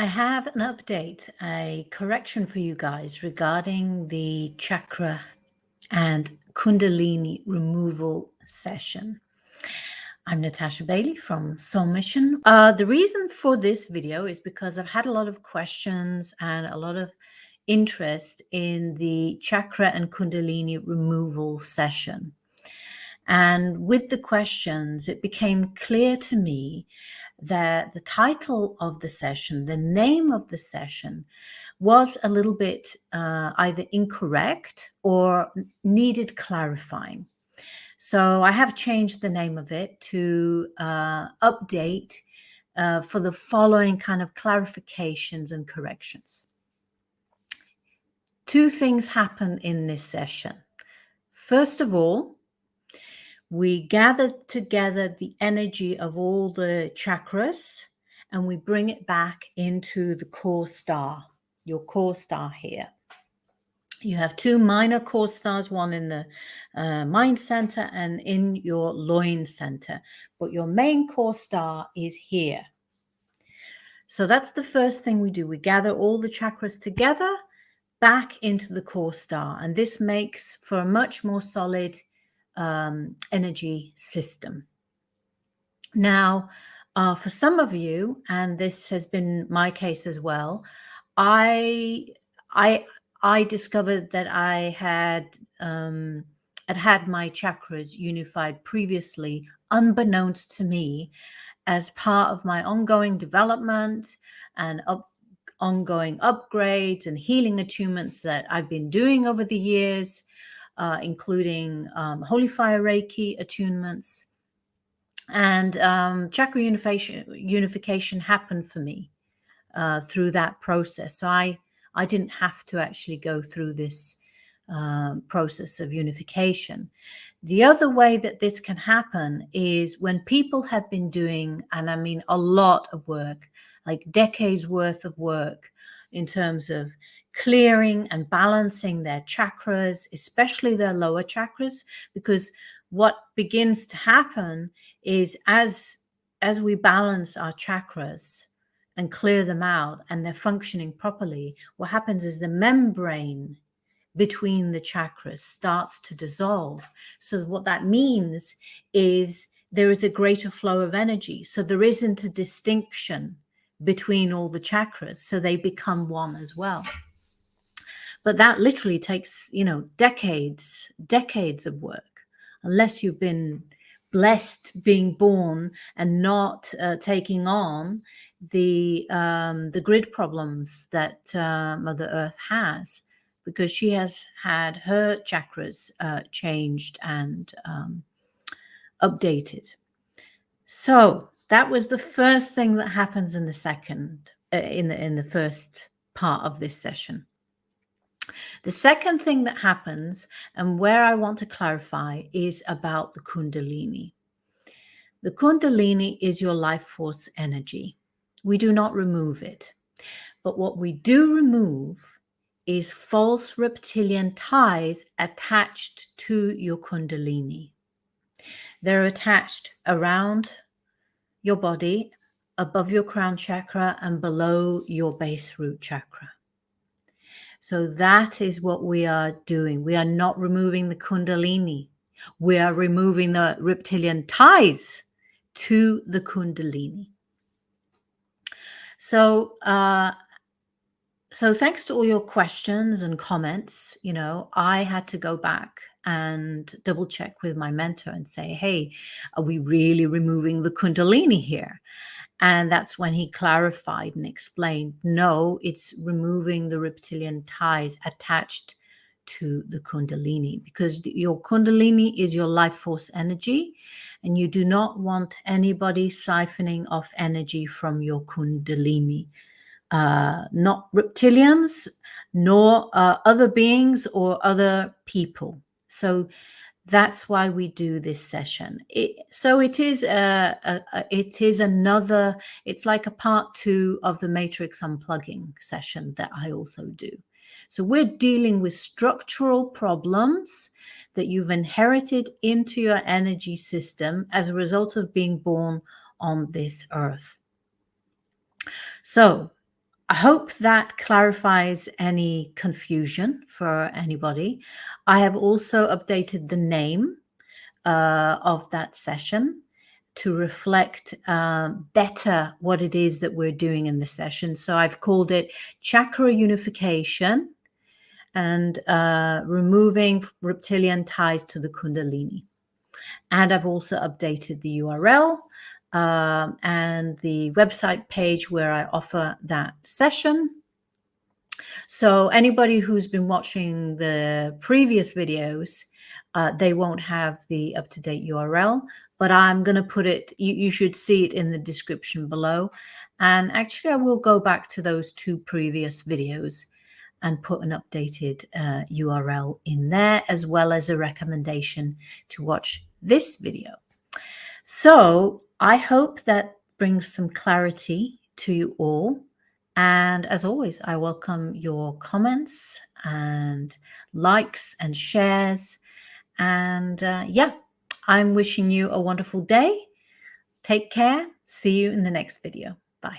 I have an update, a correction for you guys regarding the chakra and Kundalini removal session. I'm Natasha Bailey from Soul Mission. The reason for this video is because I've had a lot of questions and a lot of interest in the chakra and Kundalini removal session. And with the questions, it became clear to me that the title of the session, the name of the session, was a little bit either incorrect or needed clarifying. So I have changed the name of it to update for the following kind of clarifications and corrections. Two things happen in this session. First of all, we gather together the energy of all the chakras and we bring it back into the core star, your core star here. You have two minor core stars, one in the mind center and in your loin center, but your main core star is here. So that's the first thing we do. We gather all the chakras together back into the core star, and this makes for a much more solid energy system. Now, for some of you, and this has been my case as well, I discovered that I had my chakras unified previously, unbeknownst to me, as part of my ongoing development and ongoing upgrades and healing attunements that I've been doing over the years, including Holy Fire Reiki attunements. And Chakra Unification happened for me through that process. So I didn't have to actually go through this process of unification. The other way that this can happen is when people have been doing, and I mean a lot of work, like decades worth of work in terms of clearing and balancing their chakras, especially their lower chakras, because what begins to happen is as we balance our chakras and clear them out and they're functioning properly, what happens is the membrane between the chakras starts to dissolve. So what that means is there is a greater flow of energy. So there isn't a distinction between all the chakras. So they become one as well. But that literally takes, decades of work, unless you've been blessed being born and not taking on the grid problems that Mother Earth has, because she has had her chakras changed and updated. So that was the first thing that happens in the second, in the first part of this session. The second thing that happens, and where I want to clarify, is about the Kundalini. The Kundalini is your life force energy. We do not remove it. But what we do remove is false reptilian ties attached to your Kundalini. They're attached around your body, above your crown chakra, and below your base root chakra. So that is what we are doing. We are not removing the Kundalini. We are removing the reptilian ties to the Kundalini. So, so thanks to all your questions and comments, I had to go back and double check with my mentor and say, hey, are we really removing the Kundalini here? And that's when he clarified and explained, no, it's removing the reptilian ties attached to the Kundalini, because your Kundalini is your life force energy, and you do not want anybody siphoning off energy from your Kundalini, not reptilians, nor other beings or other people. So that's why we do this session. It's like a part 2 of the matrix unplugging session that I also do. So we're dealing with structural problems that you've inherited into your energy system as a result of being born on this earth. So I hope that clarifies any confusion for anybody. I have also updated the name of that session to reflect better what it is that we're doing in the session. So I've called it Chakra Unification and removing reptilian ties to the Kundalini. And I've also updated the URL and the website page where I offer that session. So anybody who's been watching the previous videos, they won't have the up-to-date URL, but I'm going to put it, you should see it in the description below. And actually, I will go back to those 2 previous videos and put an updated URL in there, as well as a recommendation to watch this video. So I hope that brings some clarity to you all. And as always, I welcome your comments and likes and shares. And yeah, I'm wishing you a wonderful day. Take care. See you in the next video. Bye.